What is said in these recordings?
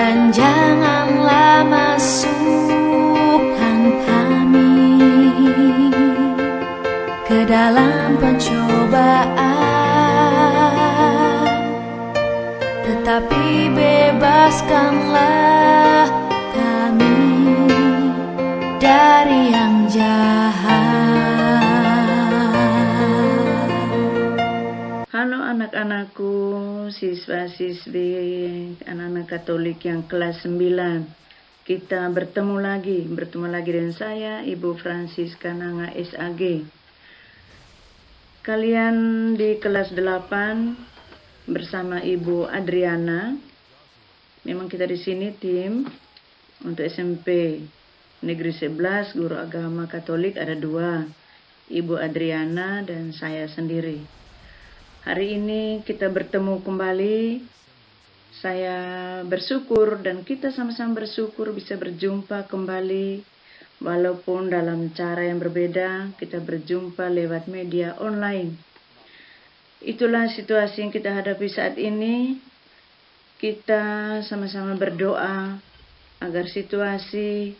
dan janganlah masukkan kami ke dalam pencobaan, tetapi bebaskanlah kami dari yang jahat. Halo anak-anakku, siswa-siswi, anak-anak Katolik yang kelas 9. Kita bertemu lagi dengan saya, Ibu Francisca Nanga SAG. Kalian di kelas 8 bersama Ibu Adriana. Memang kita di sini tim untuk SMP Negeri 11 Guru Agama Katolik ada 2, Ibu Adriana dan saya sendiri. Hari ini kita bertemu kembali. Saya bersyukur dan kita sama-sama bersyukur bisa berjumpa kembali. Walaupun dalam cara yang berbeda, kita berjumpa lewat media online. Itulah situasi yang kita hadapi saat ini. Kita sama-sama berdoa agar situasi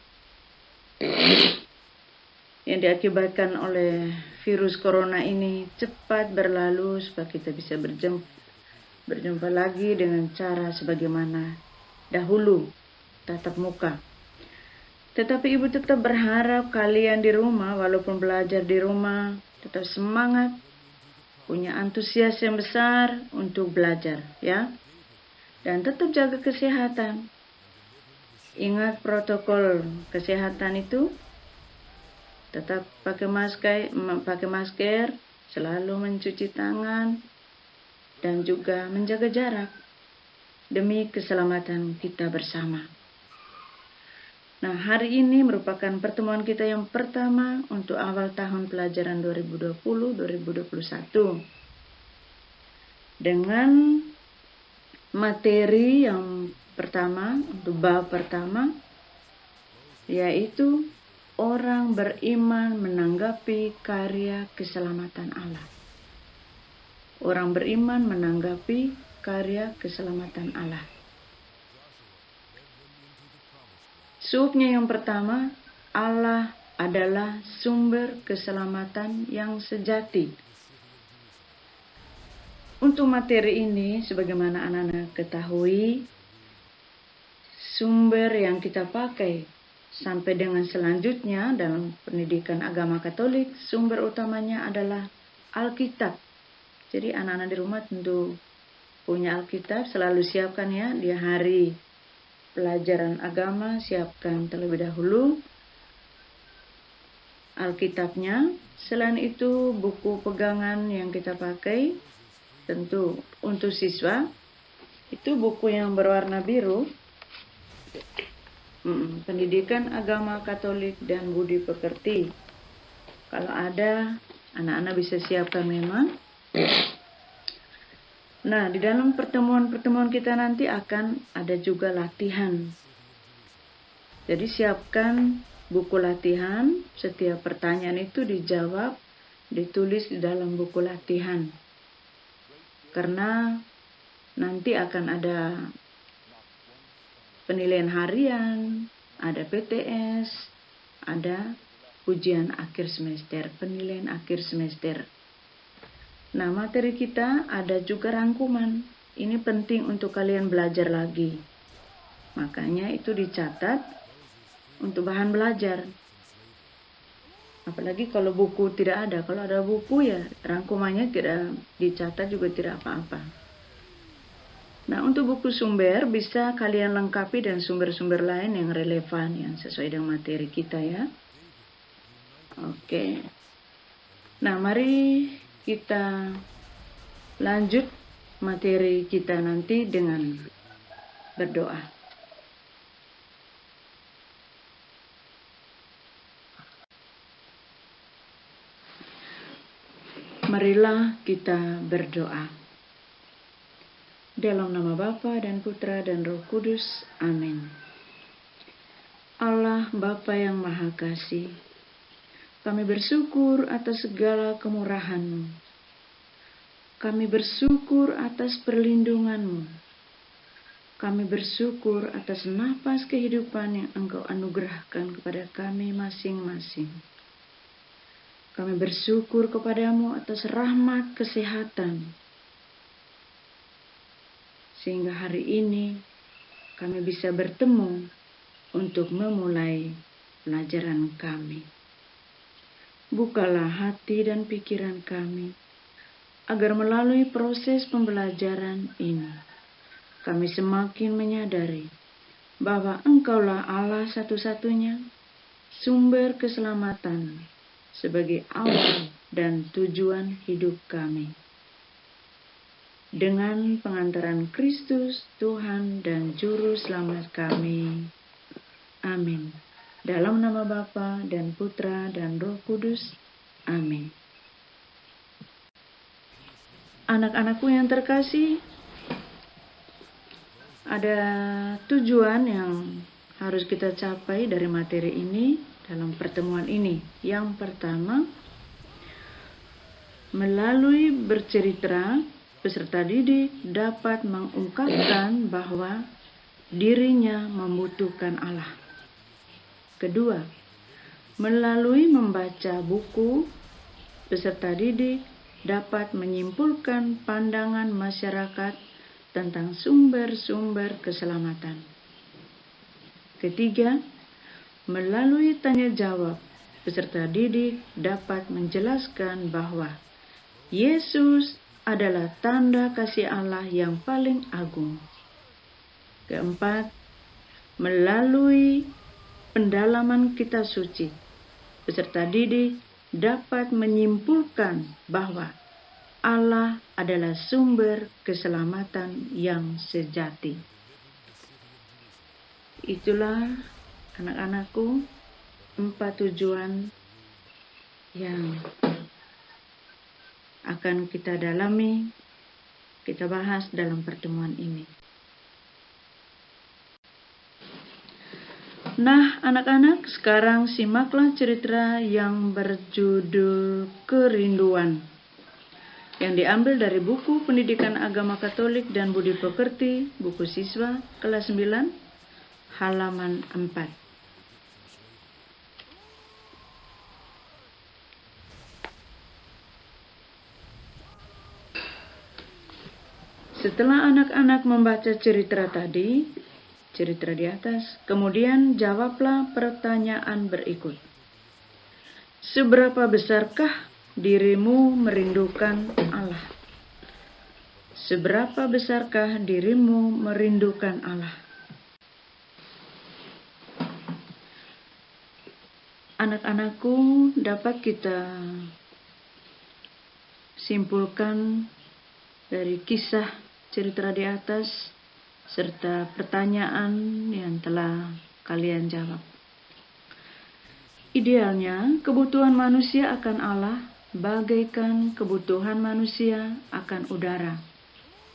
yang diakibatkan oleh virus corona ini cepat berlalu supaya kita bisa berjumpa lagi dengan cara sebagaimana dahulu, tatap muka. Tetapi Ibu tetap berharap kalian di rumah, walaupun belajar di rumah, tetap semangat, punya antusias yang besar untuk belajar, ya. Dan tetap jaga kesehatan. Ingat protokol kesehatan itu. Tetap pakai masker, selalu mencuci tangan, dan juga menjaga jarak demi keselamatan kita bersama. Nah, hari ini merupakan pertemuan kita yang pertama untuk awal tahun pelajaran 2020-2021 dengan materi yang pertama untuk bab pertama, yaitu orang beriman menanggapi karya keselamatan Allah. Orang beriman menanggapi karya keselamatan Allah. Subnya yang pertama, Allah adalah sumber keselamatan yang sejati. Untuk materi ini, sebagaimana anak-anak ketahui, sumber yang kita pakai sampai dengan selanjutnya dalam pendidikan agama Katolik, sumber utamanya adalah Alkitab. Jadi anak-anak di rumah tentu punya Alkitab, selalu siapkan ya di hari pelajaran agama, siapkan terlebih dahulu Alkitabnya. Selain itu buku pegangan yang kita pakai, tentu untuk siswa, itu buku yang berwarna biru, Pendidikan Agama Katolik dan Budi Pekerti. Kalau ada, anak-anak bisa siapkan memang. Nah, di dalam pertemuan-pertemuan kita nanti akan ada juga latihan. Jadi siapkan buku latihan, setiap pertanyaan itu dijawab, ditulis di dalam buku latihan. Karena nanti akan ada penilaian harian, ada PTS, ada ujian akhir semester, penilaian akhir semester. Nah, materi kita ada juga rangkuman. Ini penting untuk kalian belajar lagi. Makanya itu dicatat untuk bahan belajar. Apalagi kalau buku tidak ada. Kalau ada buku ya rangkumannya tidak dicatat juga tidak apa-apa. Nah, untuk buku sumber bisa kalian lengkapi dan sumber-sumber lain yang relevan, yang sesuai dengan materi kita ya. Oke. Nah, mari kita lanjut materi kita nanti dengan berdoa. Marilah kita berdoa. Dalam nama Bapa dan Putra dan Roh Kudus. Amin. Allah Bapa yang Maha Kasih, kami bersyukur atas segala Kami bersyukur atas napas kehidupan yang Engkau anugerahkan kepada kami masing-masing. Kami bersyukur kepadamu atas rahmat kesehatan, sehingga hari ini kami bisa bertemu untuk memulai pelajaran kami. Bukalah hati dan pikiran kami, agar melalui proses pembelajaran ini, kami semakin menyadari bahwa Engkaulah Allah satu-satunya, sumber keselamatan sebagai awal dan tujuan hidup kami. Dengan pengantaran Kristus, Tuhan dan Juru Selamat kami. Amin. Dalam nama Bapa dan Putra dan Roh Kudus. Amin. Anak-anakku yang terkasih, ada tujuan yang harus kita capai dari materi ini dalam pertemuan ini. Yang pertama, melalui bercerita, peserta didik dapat mengungkapkan bahwa dirinya membutuhkan Allah. Kedua, melalui membaca buku, peserta didik dapat menyimpulkan pandangan masyarakat tentang sumber-sumber keselamatan. Ketiga, melalui tanya jawab, peserta didik dapat menjelaskan bahwa Yesus adalah tanda kasih Allah yang paling agung. Keempat, melalui pendalaman kitab suci, peserta didik dapat menyimpulkan bahwa Allah adalah sumber keselamatan yang sejati. Itulah anak-anakku 4 tujuan yang akan kita dalami, kita bahas dalam pertemuan ini. Nah, anak-anak, sekarang simaklah cerita yang berjudul Kerinduan, yang diambil dari buku Pendidikan Agama Katolik dan Budi Pekerti, buku siswa kelas 9, halaman 4. Setelah anak-anak membaca cerita tadi, cerita di atas, kemudian jawablah pertanyaan berikut. Seberapa besarkah dirimu merindukan Allah? Seberapa besarkah dirimu merindukan Allah? Anak-anakku, dapat kita simpulkan dari kisah cerita di atas serta pertanyaan yang telah kalian jawab. Idealnya, kebutuhan manusia akan Allah bagaikan kebutuhan manusia akan udara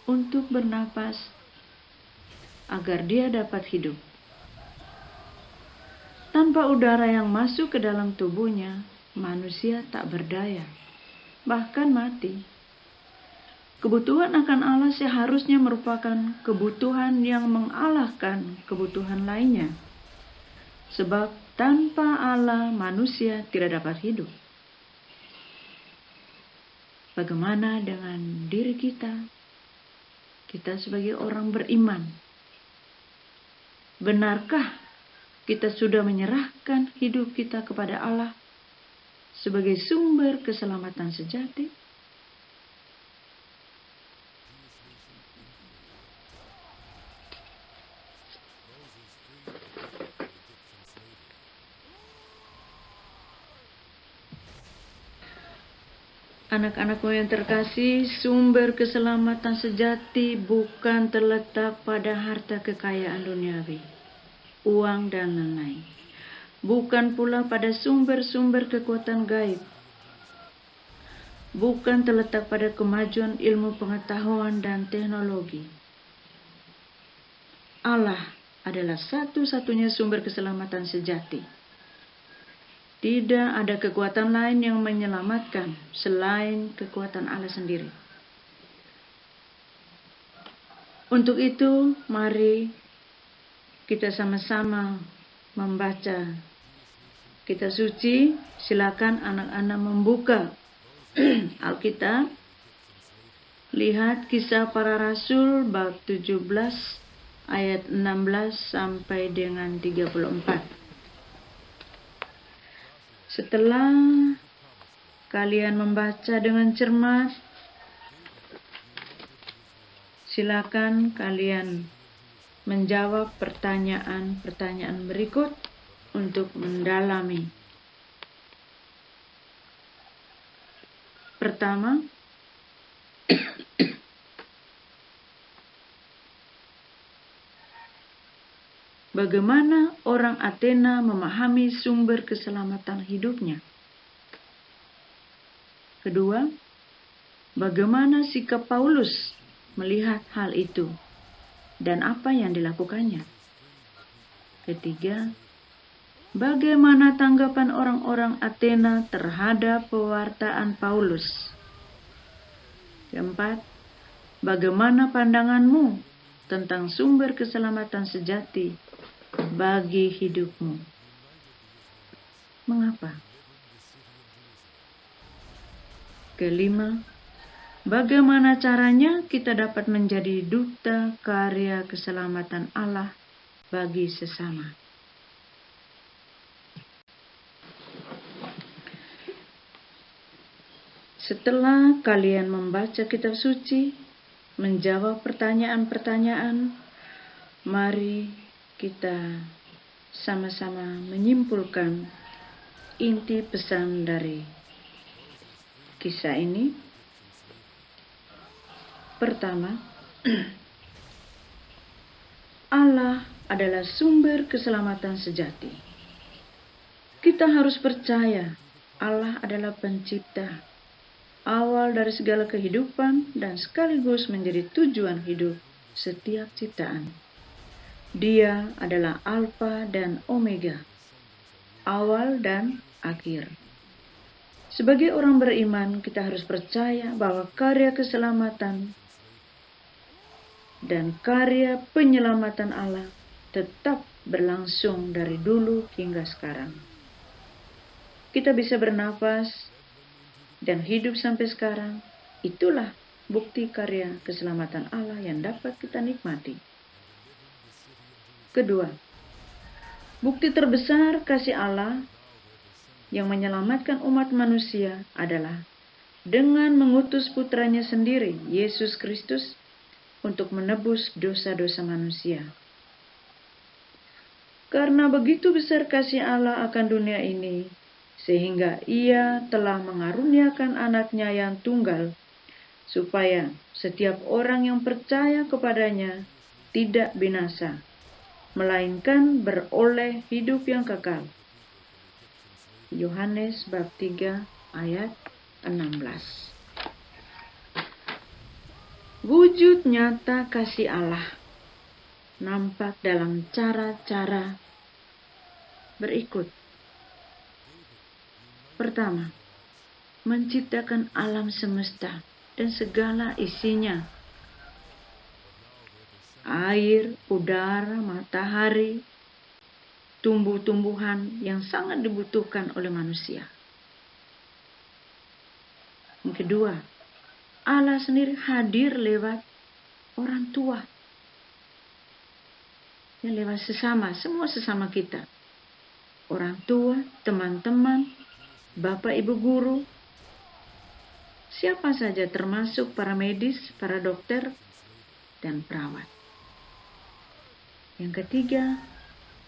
untuk bernapas agar dia dapat hidup. Tanpa udara yang masuk ke dalam tubuhnya, manusia tak berdaya, bahkan mati. Kebutuhan akan Allah seharusnya merupakan kebutuhan yang mengalahkan kebutuhan lainnya. Sebab tanpa Allah manusia tidak dapat hidup. Bagaimana dengan diri kita? Kita sebagai orang beriman. Benarkah kita sudah menyerahkan hidup kita kepada Allah sebagai sumber keselamatan sejati? Anak-anakku yang terkasih, sumber keselamatan sejati bukan terletak pada harta kekayaan duniawi, uang dan lain-lain. Bukan pula pada sumber-sumber kekuatan gaib. Bukan terletak pada kemajuan ilmu pengetahuan dan teknologi. Allah adalah satu-satunya sumber keselamatan sejati. Tidak ada kekuatan lain yang menyelamatkan selain kekuatan Allah sendiri. Untuk itu, mari kita sama-sama membaca kitab suci. Silakan anak-anak membuka Alkitab. Lihat Kisah Para Rasul bab 17 ayat 16 sampai dengan 34. Setelah kalian membaca dengan cermat, silakan kalian menjawab pertanyaan-pertanyaan berikut untuk mendalami. Pertama, bagaimana orang Athena memahami sumber keselamatan hidupnya? Kedua, bagaimana sikap Paulus melihat hal itu dan apa yang dilakukannya? Ketiga, bagaimana tanggapan orang-orang Athena terhadap pewartaan Paulus? Keempat, bagaimana pandanganmu tentang sumber keselamatan sejati bagi hidupmu? Mengapa? Kelima, bagaimana caranya kita dapat menjadi duta karya keselamatan Allah bagi sesama? Setelah kalian membaca kitab suci, menjawab pertanyaan-pertanyaan, mari kita sama-sama menyimpulkan inti pesan dari kisah ini. Pertama, Allah adalah sumber keselamatan sejati. Kita harus percaya Allah adalah pencipta, awal dari segala kehidupan dan sekaligus menjadi tujuan hidup setiap ciptaan. Dia adalah Alfa dan Omega, awal dan akhir. Sebagai orang beriman, kita harus percaya bahwa karya keselamatan dan karya penyelamatan Allah tetap berlangsung dari dulu hingga sekarang. Kita bisa bernafas dan hidup sampai sekarang. Itulah bukti karya keselamatan Allah yang dapat kita nikmati. Kedua, bukti terbesar kasih Allah yang menyelamatkan umat manusia adalah dengan mengutus putranya sendiri, Yesus Kristus, untuk menebus dosa-dosa manusia. Karena begitu besar kasih Allah akan dunia ini, sehingga Ia telah mengaruniakan anaknya yang tunggal, supaya setiap orang yang percaya kepadanya tidak binasa, melainkan beroleh hidup yang kekal. Yohanes bab 3 ayat 16. Wujud nyata kasih Allah nampak dalam cara-cara berikut. Pertama, menciptakan alam semesta dan segala isinya. Air, udara, matahari, tumbuh-tumbuhan yang sangat dibutuhkan oleh manusia. Yang kedua, Allah sendiri hadir lewat orang tua. Ya, lewat semua sesama kita. Orang tua, teman-teman, bapak ibu guru, siapa saja termasuk para medis, para dokter, dan perawat. Yang ketiga,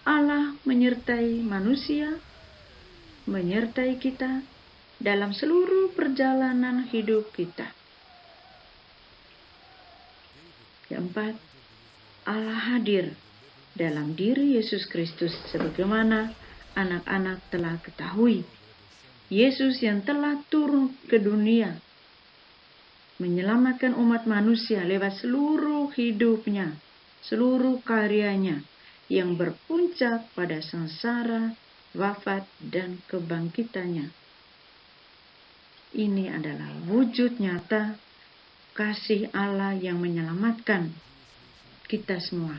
Allah menyertai manusia, menyertai kita dalam seluruh perjalanan hidup kita. Keempat, Allah hadir dalam diri Yesus Kristus sebagaimana anak-anak telah ketahui. Yesus yang telah turun ke dunia menyelamatkan umat manusia lewat seluruh hidupnya, seluruh karyanya, yang berpuncak pada sengsara, wafat, dan kebangkitannya. Ini adalah wujud nyata kasih Allah yang menyelamatkan kita semua.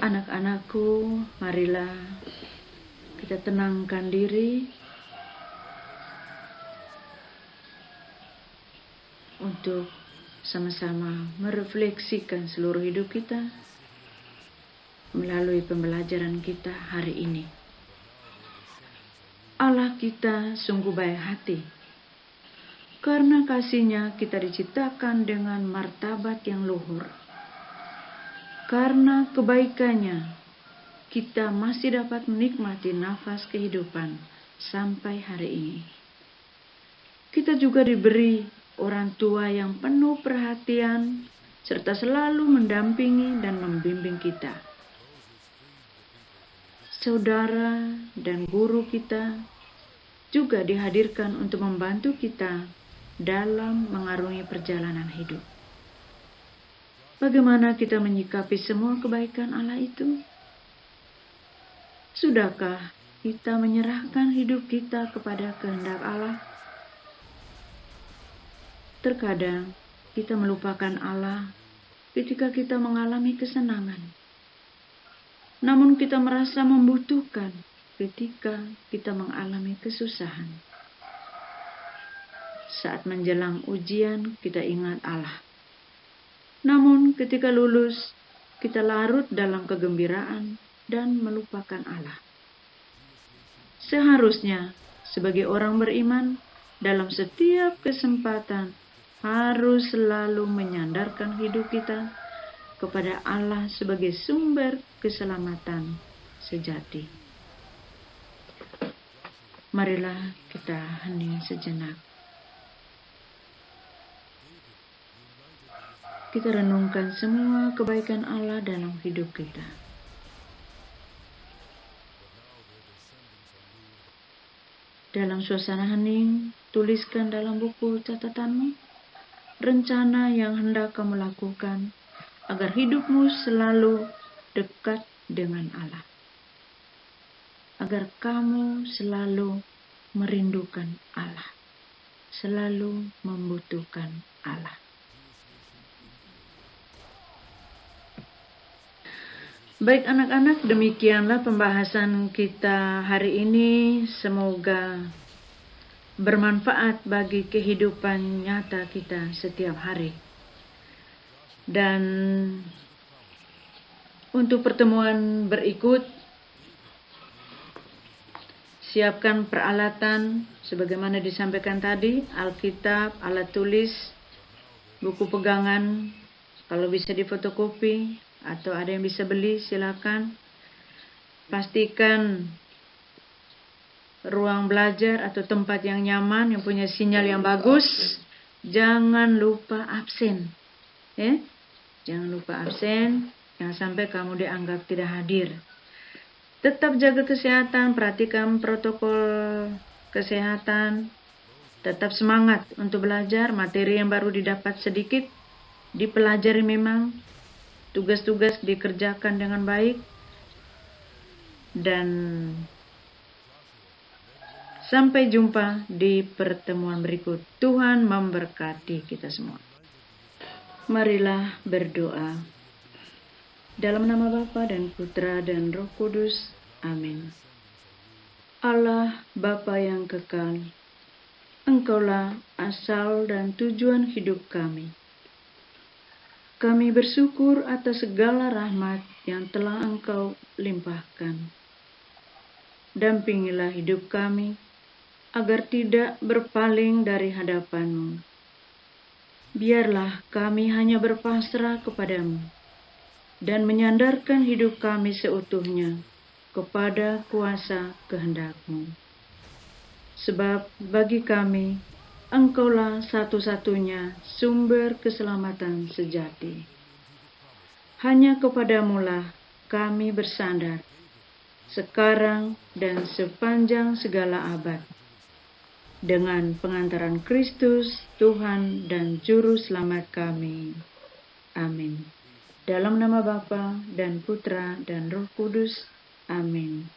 Anak-anakku, marilah kita tenangkan diri untuk sama-sama merefleksikan seluruh hidup kita melalui pembelajaran kita hari ini. Allah kita sungguh baik hati. Karena kasih-Nya kita diciptakan dengan martabat yang luhur. Karena kebaikan-Nya kita masih dapat menikmati nafas kehidupan sampai hari ini. Kita juga diberi orang tua yang penuh perhatian serta selalu mendampingi dan membimbing kita. Saudara dan guru kita juga dihadirkan untuk membantu kita dalam mengarungi perjalanan hidup. Bagaimana kita menyikapi semua kebaikan Allah itu? Sudahkah kita menyerahkan hidup kita kepada kehendak Allah? Terkadang kita melupakan Allah ketika kita mengalami kesenangan. Namun kita merasa membutuhkan ketika kita mengalami kesusahan. Saat menjelang ujian, kita ingat Allah. Namun ketika lulus, kita larut dalam kegembiraan dan melupakan Allah. Seharusnya, sebagai orang beriman, dalam setiap kesempatan harus selalu menyandarkan hidup kita kepada Allah sebagai sumber keselamatan sejati. Marilah kita hening sejenak. Kita renungkan semua kebaikan Allah dalam hidup kita. Dalam suasana hening, tuliskan dalam buku catatanmu rencana yang hendak kamu lakukan agar hidupmu selalu dekat dengan Allah. Agar kamu selalu merindukan Allah, selalu membutuhkan Allah. Baik anak-anak, demikianlah pembahasan kita hari ini. Semoga bermanfaat bagi kehidupan nyata kita setiap hari. Dan untuk pertemuan berikut, siapkan peralatan sebagaimana disampaikan tadi, Alkitab, alat tulis, buku pegangan, kalau bisa difotokopi, atau ada yang bisa beli, silakan. Pastikan ruang belajar atau tempat yang nyaman, yang punya sinyal yang bagus. Jangan lupa absen. Jangan lupa absen, jangan sampai kamu dianggap tidak hadir. Tetap jaga kesehatan, perhatikan protokol kesehatan. Tetap semangat untuk belajar, materi yang baru didapat sedikit, dipelajari memang. Tugas-tugas dikerjakan dengan baik, dan sampai jumpa di pertemuan berikut. Tuhan memberkati kita semua. Marilah berdoa. Dalam nama Bapa dan Putra dan Roh Kudus. Amin. Allah Bapa yang kekal, Engkaulah asal dan tujuan hidup kami. Kami bersyukur atas segala rahmat yang telah Engkau limpahkan. Dampingilah hidup kami, agar tidak berpaling dari hadapan-Mu. Biarlah kami hanya berpasrah kepada-Mu, dan menyandarkan hidup kami seutuhnya kepada kuasa kehendak-Mu. Sebab bagi kami, Engkaulah satu-satunya sumber keselamatan sejati. Hanya kepadamu-lah kami bersandar, sekarang dan sepanjang segala abad. Dengan pengantaran Kristus, Tuhan dan Juru Selamat kami. Amin. Dalam nama Bapa dan Putra dan Roh Kudus. Amin.